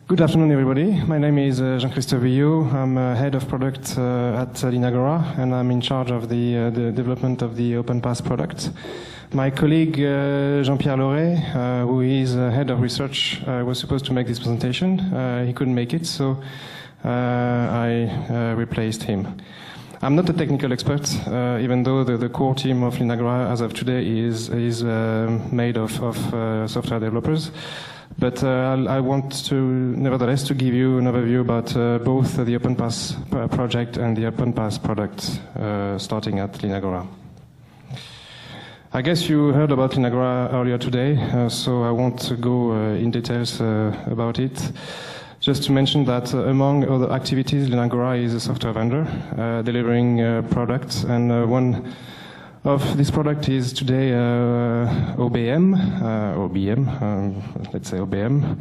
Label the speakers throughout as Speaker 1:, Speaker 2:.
Speaker 1: Good afternoon, everybody. My name is Jean-Christophe Vuillot. I'm head of product at Linagora, and I'm in charge of the development of the OpenPaaS product. My colleague Jean-Pierre Loret, who is head of research, was supposed to make this presentation. He couldn't make it, so I replaced him. I'm not a technical expert, even though the core team of Linagora as of today is made of software developers. But I want to, nevertheless, to give you an overview about both the OpenPaaS project and the OpenPaaS product starting at Linagora. I guess you heard about Linagora earlier today, so I won't go in details about it. Just to mention that among other activities, Linagora is a software vendor delivering products, and one of this product is today OBM, let's say OBM,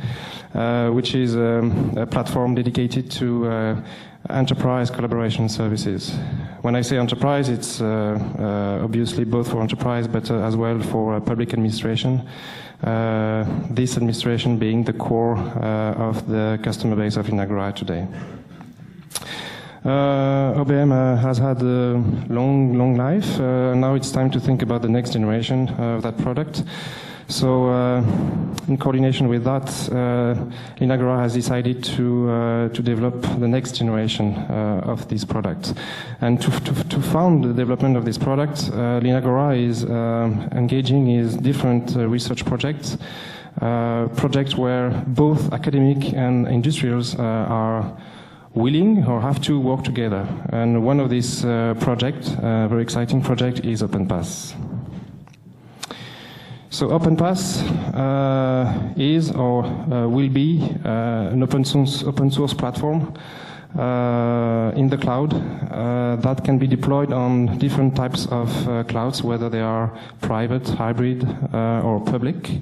Speaker 1: which is a platform dedicated to enterprise collaboration services. When I say enterprise, it's obviously both for enterprise, but as well for public administration. This administration being the core of the customer base of Linagora today. OBM has had a long life. Now it's time to think about the next generation of that product. So, in coordination with that, Linagora has decided to develop the next generation of this product. And to fund the development of this product, Linagora is engaging in different research projects, projects where both academic and industrials are willing or have to work together. And one of these projects, a very exciting project, is OpenPaaS. So OpenPaaS is or will be an open source platform in the cloud that can be deployed on different types of clouds, whether they are private, hybrid, or public.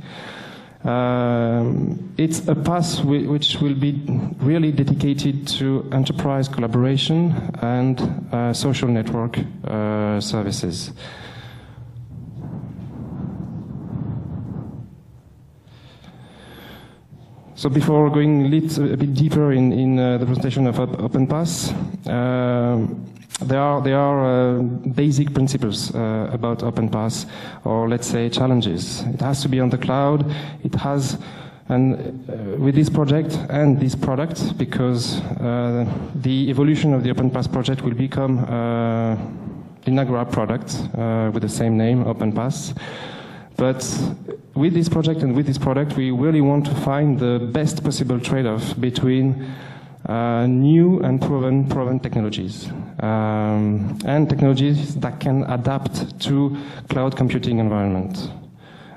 Speaker 1: It's a PaaS which will be really dedicated to enterprise collaboration and social network services. So before going a bit deeper in the presentation of OpenPaaS, there are basic principles about OpenPaaS, or let's say challenges. It has to be on the cloud. It has, and with this project and this product, because the evolution of the OpenPaaS project will become Linagora product with the same name, OpenPaaS. But with this project and with this product, we really want to find the best possible trade-off between new and proven technologies, and technologies that can adapt to cloud computing environment.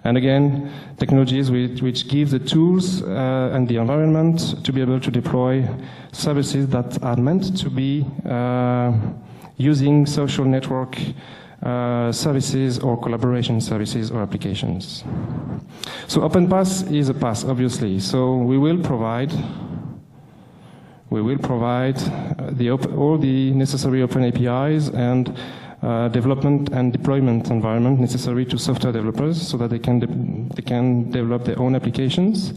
Speaker 1: And again, technologies which give the tools and the environment to be able to deploy services that are meant to be using social network services or collaboration services or applications. So OpenPaaS is a PaaS, obviously. So we will provide all the necessary open APIs and development and deployment environment necessary to software developers so that they can develop their own applications.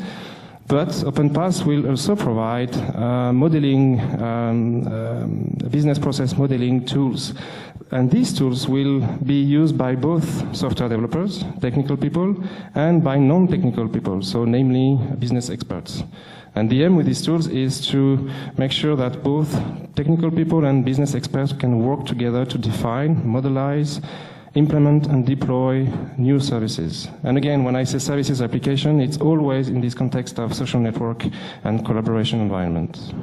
Speaker 1: But OpenPaaS will also provide modeling, business process modeling tools. And these tools will be used by both software developers, technical people, and by non-technical people, so namely business experts. And the aim with these tools is to make sure that both technical people and business experts can work together to define, modelize, implement and deploy new services. And again, when I say services application, it's always in this context of social network and collaboration environment.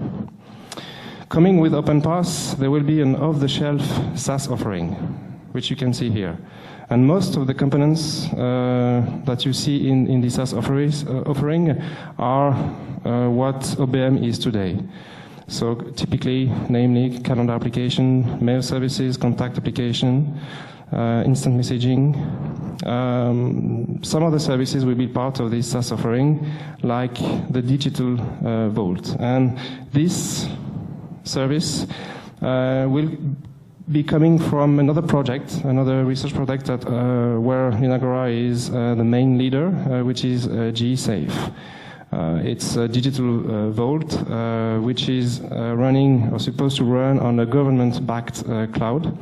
Speaker 1: Coming with OpenPaaS, there will be an off-the-shelf SaaS offering, which you can see here. And most of the components that you see in the SaaS offering are what OBM is today. So typically, namely, calendar application, mail services, contact application, instant messaging. Some of the services will be part of this SaaS offering, like the digital vault. And this service will be coming from another project, another research project that, where Linagora is the main leader, which is GSafe. It's a digital vault, which is running or supposed to run on a government-backed cloud.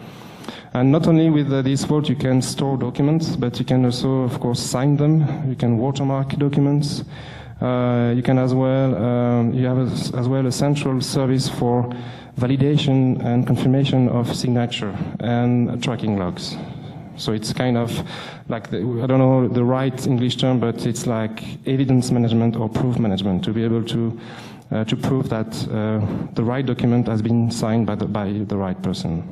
Speaker 1: And not only with this vault you can store documents, but you can also, of course, sign them. You can watermark documents. You can as well, you have as well a central service for validation and confirmation of signature and tracking logs. So it's kind of like, I don't know the right English term, but it's like evidence management or proof management, to be able to prove that the right document has been signed by the right person.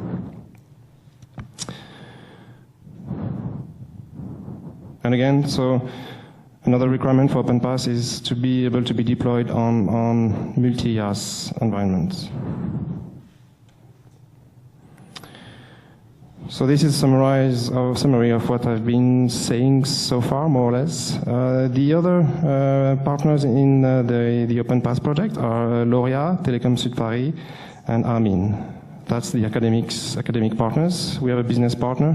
Speaker 1: And again, so another requirement for OpenPaaS is to be able to be deployed on multi-IaaS environments. So this is a summary of what I've been saying so far, more or less. The other partners in the OpenPaaS project are L'Oréal, Télécom Sud Paris, and Armin. That's the academic partners. We have a business partner,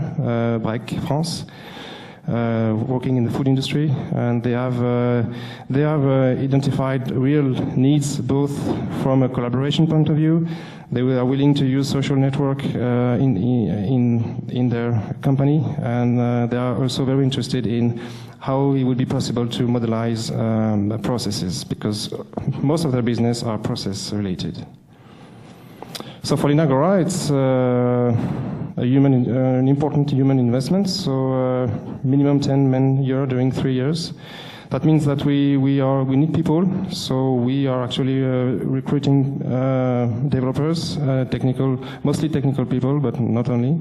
Speaker 1: Brec France, working in the food industry, and they have identified real needs, both from a collaboration point of view. They are willing to use social network in their company, and they are also very interested in how it would be possible to modelize processes, because most of their business are process related. So for Linagora, it's an important human investment, so minimum 10 men a year during 3 years. That means that we need people, so we are actually recruiting developers, mostly technical people, but not only.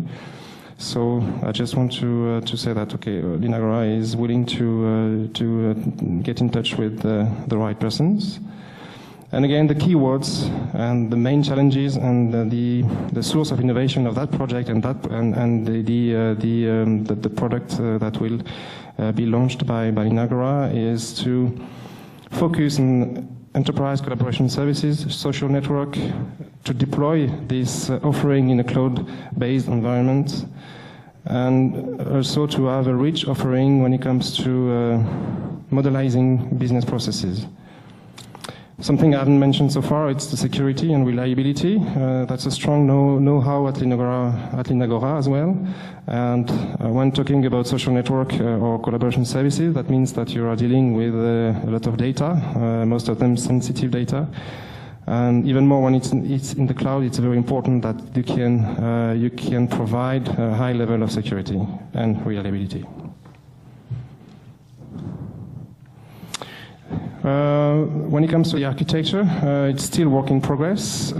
Speaker 1: So I just want to say that, okay, Linagora is willing to get in touch with the right persons. And again, the keywords and the main challenges and the source of innovation of that project and the product that will be launched by Linagora is to focus on enterprise collaboration services, social network, to deploy this offering in a cloud-based environment, and also to have a rich offering when it comes to modelizing business processes. Something I haven't mentioned so far, it's the security and reliability. That's a strong know-how at Linagora as well. And when talking about social network or collaboration services, that means that you are dealing with a lot of data, most of them sensitive data. And even more when it's in the cloud, it's very important that you can provide a high level of security and reliability. When it comes to the architecture, it's still work in progress.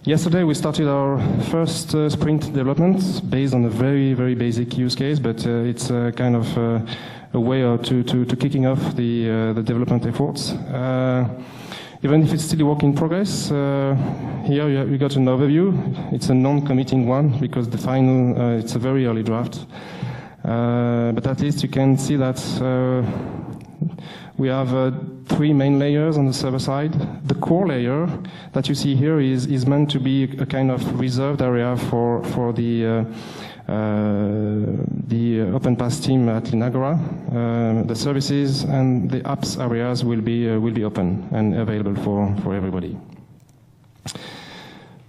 Speaker 1: Yesterday we started our first sprint development based on a very, very basic use case, but it's kind of a way to kicking off the development efforts. Even if it's still a work in progress, here you got an overview. It's a non-committing one because the final, it's a very early draft. But at least you can see that we have 3 main layers on the server side. The core layer that you see here is meant to be a kind of reserved area for the OpenPaaS team at Linagora. The services and the apps areas will be open and available for everybody.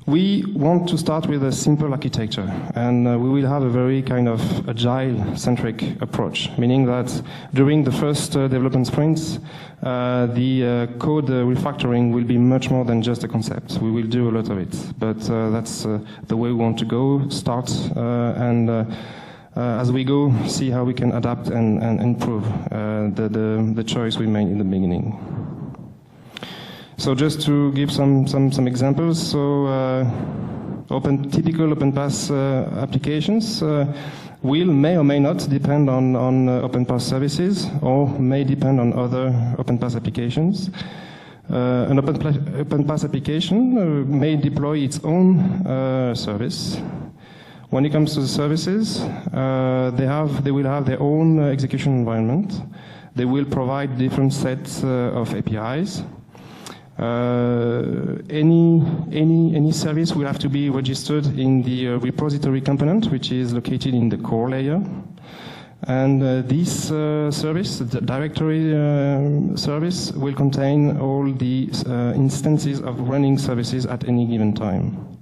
Speaker 1: We want to start with a simple architecture, and we will have a very kind of agile-centric approach, meaning that during the first development sprints, the code refactoring will be much more than just a concept. We will do a lot of it, but that's the way we want to go, start, and as we go, see how we can adapt and improve the choice we made in the beginning. So just to give some examples, so typical OpenPaaS applications may or may not depend on OpenPaaS services, or may depend on other OpenPaaS applications. An OpenPaaS application may deploy its own service. When it comes to the services, they will have their own execution environment. They will provide different sets of APIs. Any service will have to be registered in the repository component, which is located in the core layer. And this service, the directory service, will contain all the instances of running services at any given time.